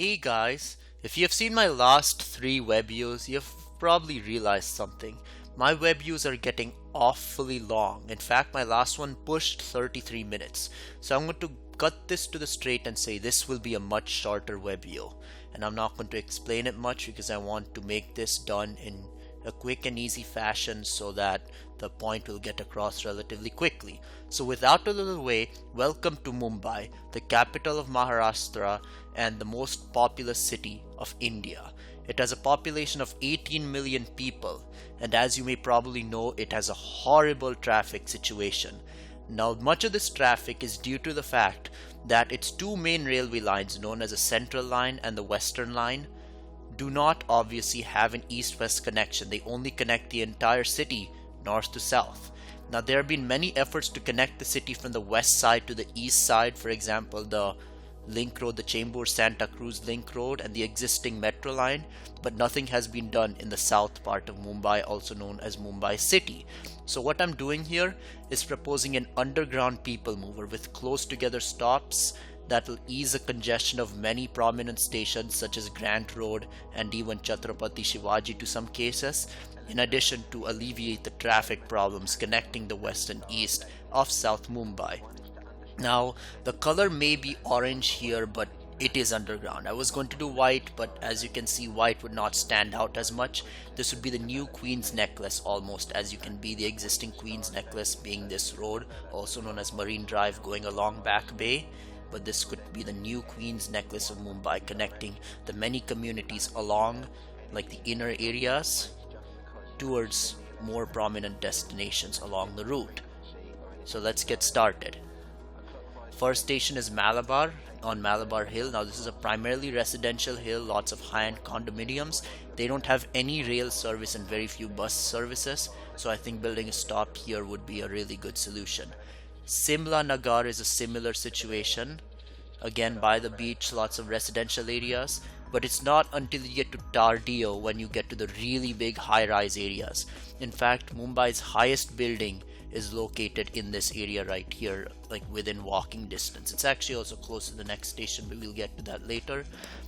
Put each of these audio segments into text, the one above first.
Hey guys, if you have seen my last three Webeos, you've probably realized something. My Webeos are getting awfully long. In fact, my last one pushed 33 minutes. So I'm going to cut this to the straight and say this will be a much shorter Webeo. And I'm not going to explain it much because I want to make this done in a quick and easy fashion so that the point will get across relatively quickly. So without a little way, welcome to Mumbai, the capital of Maharashtra and the most populous city of India. It has a population of 18 million people, and as you may probably know, it has a horrible traffic situation. Now, much of this traffic is due to the fact that its two main railway lines, known as the Central Line and the Western Line, do not obviously have an east-west connection. They only connect the entire city north to south. Now, there have been many efforts to connect the city from the west side to the east side. For example, the link road, the Chembur Santa Cruz link road, and the existing metro line, but nothing has been done in the south part of Mumbai, also known as Mumbai City. So what I'm doing here is proposing an underground people mover with close together stops that will ease the congestion of many prominent stations such as Grant Road and even Chhatrapati Shivaji to some cases, in addition to alleviate the traffic problems connecting the west and east of South Mumbai. Now, the color may be orange here, but it is underground. I was going to do white, but as you can see, white would not stand out as much. This would be the new Queen's Necklace almost, as you can be the existing Queen's Necklace being this road, also known as Marine Drive, going along Back Bay. But this could be the new Queen's Necklace of Mumbai, connecting the many communities along like the inner areas towards more prominent destinations along the route. So let's get started. First station is Malabar on Malabar Hill. Now this is a primarily residential hill, lots of high-end condominiums. They don't have any rail service and very few bus services, so I think building a stop here would be a really good solution. Simla Nagar is a similar situation. Again, by the beach, lots of residential areas, but it's not until you get to Tardeo when you get to the really big high-rise areas. In fact, Mumbai's highest building is located in this area right here, like within walking distance. It's actually also close to the next station, but we'll get to that later.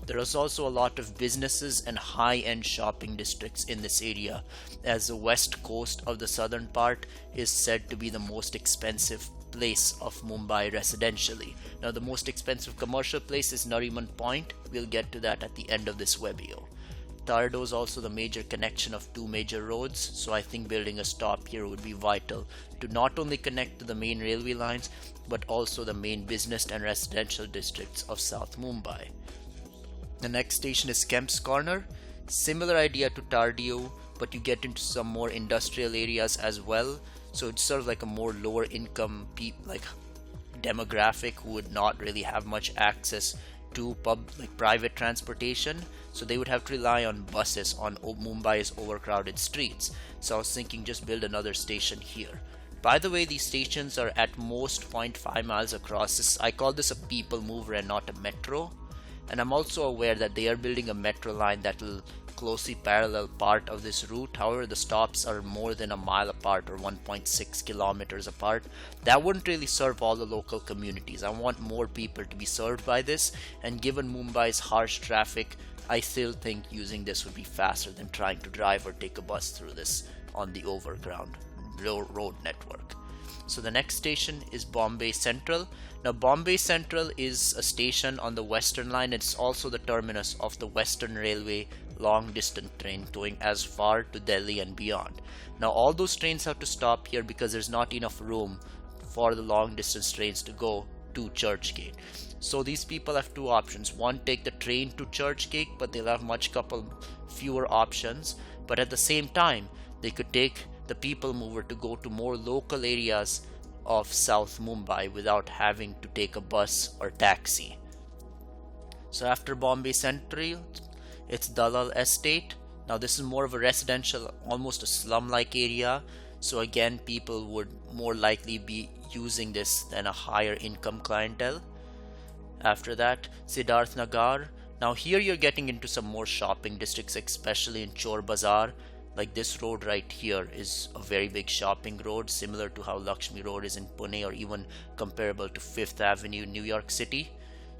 There is also a lot of businesses and high-end shopping districts in this area, as the west coast of the southern part is said to be the most expensive place of Mumbai residentially. Now the most expensive commercial place is Nariman Point. We'll get to that at the end of this Webeo. Tardeo is also the major connection of two major roads, so I think building a stop here would be vital to not only connect to the main railway lines but also the main business and residential districts of South Mumbai. The next station is Kemp's Corner. Similar idea to Tardeo, but you get into some more industrial areas as well, so it's sort of like a more lower income demographic who would not really have much access to private transportation, so they would have to rely on buses on Mumbai's overcrowded streets. So I was thinking just build another station here. By the way, these stations are at most 0.5 miles across. I call this a people mover and not a metro, and I'm also aware that they are building a metro line that will closely parallel part of this route. However, the stops are more than a mile apart or 1.6 kilometers apart. That wouldn't really serve all the local communities. I want more people to be served by this, and given Mumbai's harsh traffic, I still think using this would be faster than trying to drive or take a bus through this on the overground road network. So the next station is Bombay Central. Now Bombay Central is a station on the Western Line. It's also the terminus of the Western Railway long distance train going as far to Delhi and beyond. Now all those trains have to stop here because there's not enough room for the long distance trains to go to Churchgate. So these people have two options. One, take the train to Churchgate, but they'll have fewer options. But at the same time, they could take the people mover to go to more local areas of South Mumbai without having to take a bus or taxi. So after Bombay Central, it's Dalal Estate. Now this is more of a residential, almost a slum-like area. So again, people would more likely be using this than a higher income clientele. After that, Siddharth Nagar. Now here you're getting into some more shopping districts, especially in Chor Bazaar. Like this road right here is a very big shopping road, similar to how Lakshmi Road is in Pune, or even comparable to Fifth Avenue, New York City.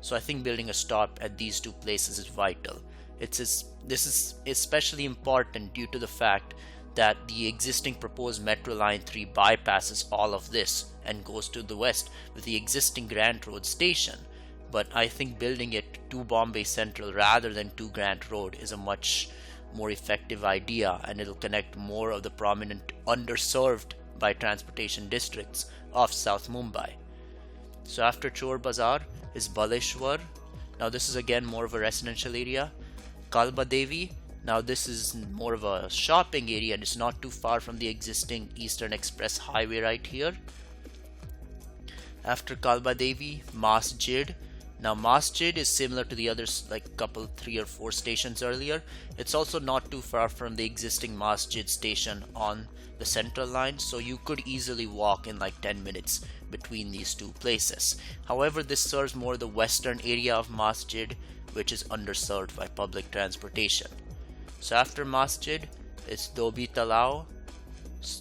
So I think building a stop at these two places is vital. This is especially important due to the fact that the existing proposed Metro Line 3 bypasses all of this and goes to the west with the existing Grant Road station. But I think building it to Bombay Central rather than to Grant Road is a much more effective idea, and it'll connect more of the prominent underserved by transportation districts of South Mumbai. So after Chor Bazaar is Baleshwar. Now this is again more of a residential area. Kalbadevi. Now this is more of a shopping area and it's not too far from the existing Eastern Express highway right here. After Kalbadevi, Masjid. Now Masjid is similar to the others, like couple 3 or 4 stations earlier. It's also not too far from the existing Masjid station on the Central line, so you could easily walk in like 10 minutes between these two places. However, this serves more the western area of Masjid, which is underserved by public transportation. So after Masjid, it's Dhobi Talao.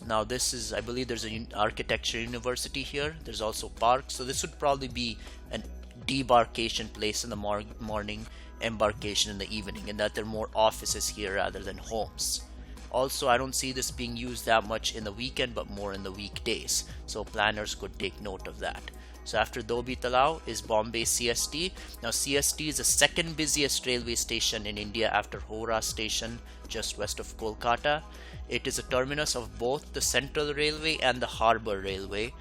Now this is, I believe there's an architecture university here. There's also parks, so this would probably be an debarkation place in the morning, embarkation in the evening, and that there are more offices here rather than homes. Also, I don't see this being used that much in the weekend, but more in the weekdays, so planners could take note of that. So after Dhobi Talao is Bombay Cst. Now Cst is the second busiest railway station in India after Howrah station just west of Kolkata. It is a terminus of both the Central Railway and the Harbour Railway,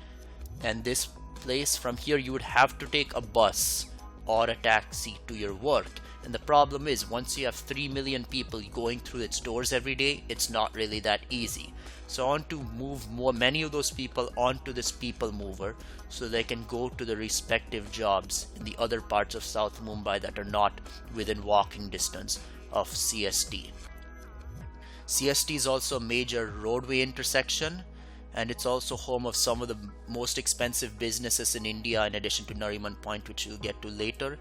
and this place, from here you would have to take a bus or a taxi to your work. And the problem is, once you have 3 million people going through its doors every day, it's not really that easy. So I want to move many of those people onto this people mover so they can go to the respective jobs in the other parts of South Mumbai that are not within walking distance of CST. CST is also a major roadway intersection, and it's also home of some of the most expensive businesses in India, in addition to Nariman Point, which we'll get to later.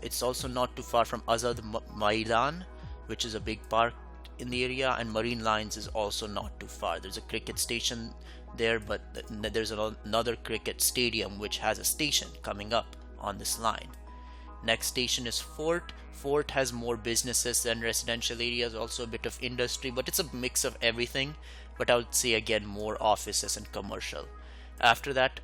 It's also not too far from Azad Maidan, which is a big park in the area, and Marine Lines is also not too far. There's a cricket station there, but there's another cricket stadium which has a station coming up on this line. Next station is Fort. Fort has more businesses than residential areas, also a bit of industry, but it's a mix of everything. But I would say again more offices and commercial. After that,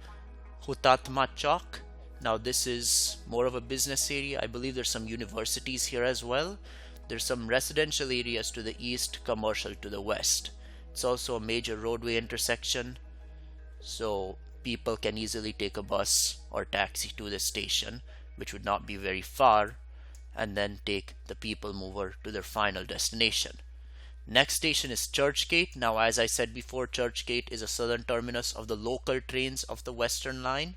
Hutatma Chowk. Now this is more of a business area. I believe there's some universities here as well. There's some residential areas to the east, commercial to the west. It's also a major roadway intersection, so people can easily take a bus or taxi to the station, which would not be very far, and then take the people mover to their final destination. Next station is Churchgate. Now, as I said before, Churchgate is a southern terminus of the local trains of the Western Line.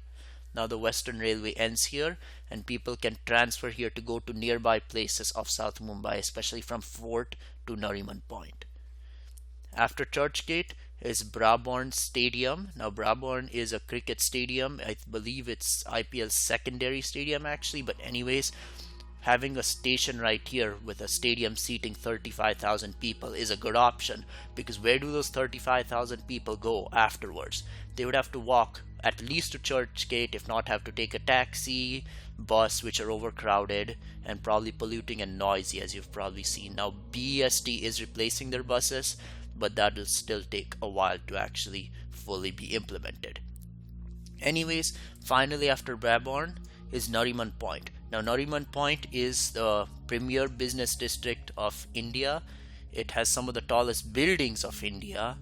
Now the Western Railway ends here, and people can transfer here to go to nearby places of South Mumbai, especially from Fort to Nariman Point. After Churchgate is Brabourne Stadium. Now Brabourne is a cricket stadium. I believe it's IPL's secondary stadium actually, but anyways, having a station right here with a stadium seating 35,000 people is a good option, because where do those 35,000 people go afterwards? They would have to walk at least to Churchgate, if not have to take a taxi, bus, which are overcrowded and probably polluting and noisy, as you've probably seen. Now BST is replacing their buses, but that will still take a while to actually fully be implemented. Anyways, finally after Brabourne is Nariman Point. Now Nariman Point is the premier business district of India. It has some of the tallest buildings of India,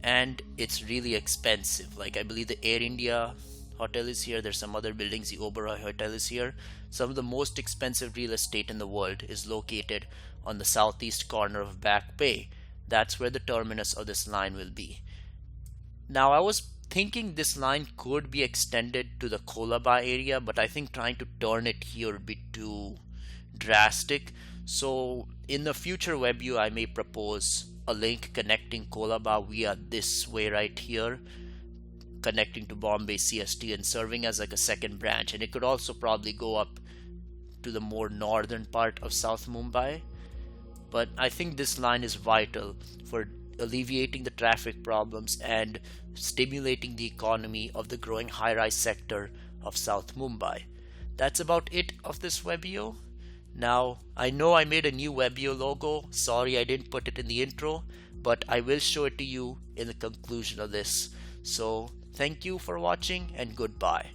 and it's really expensive. Like, I believe the Air India hotel is here. There's some other buildings. The Oberoi hotel is here. Some of the most expensive real estate in the world is located on the southeast corner of Back Bay. That's where the terminus of this line will be. Now I was thinking this line could be extended to the Colaba area, but I think trying to turn it here would be too drastic. So in the future Webeo, I may propose a link connecting Colaba via this way right here, connecting to Bombay Cst and serving as like a second branch. And it could also probably go up to the more northern part of South Mumbai. But I think this line is vital for alleviating the traffic problems and stimulating the economy of the growing high-rise sector of South Mumbai. That's about it of this Webeo. Now, I know I made a new Webeo logo. Sorry I didn't put it in the intro, but I will show it to you in the conclusion of this. So, thank you for watching and goodbye.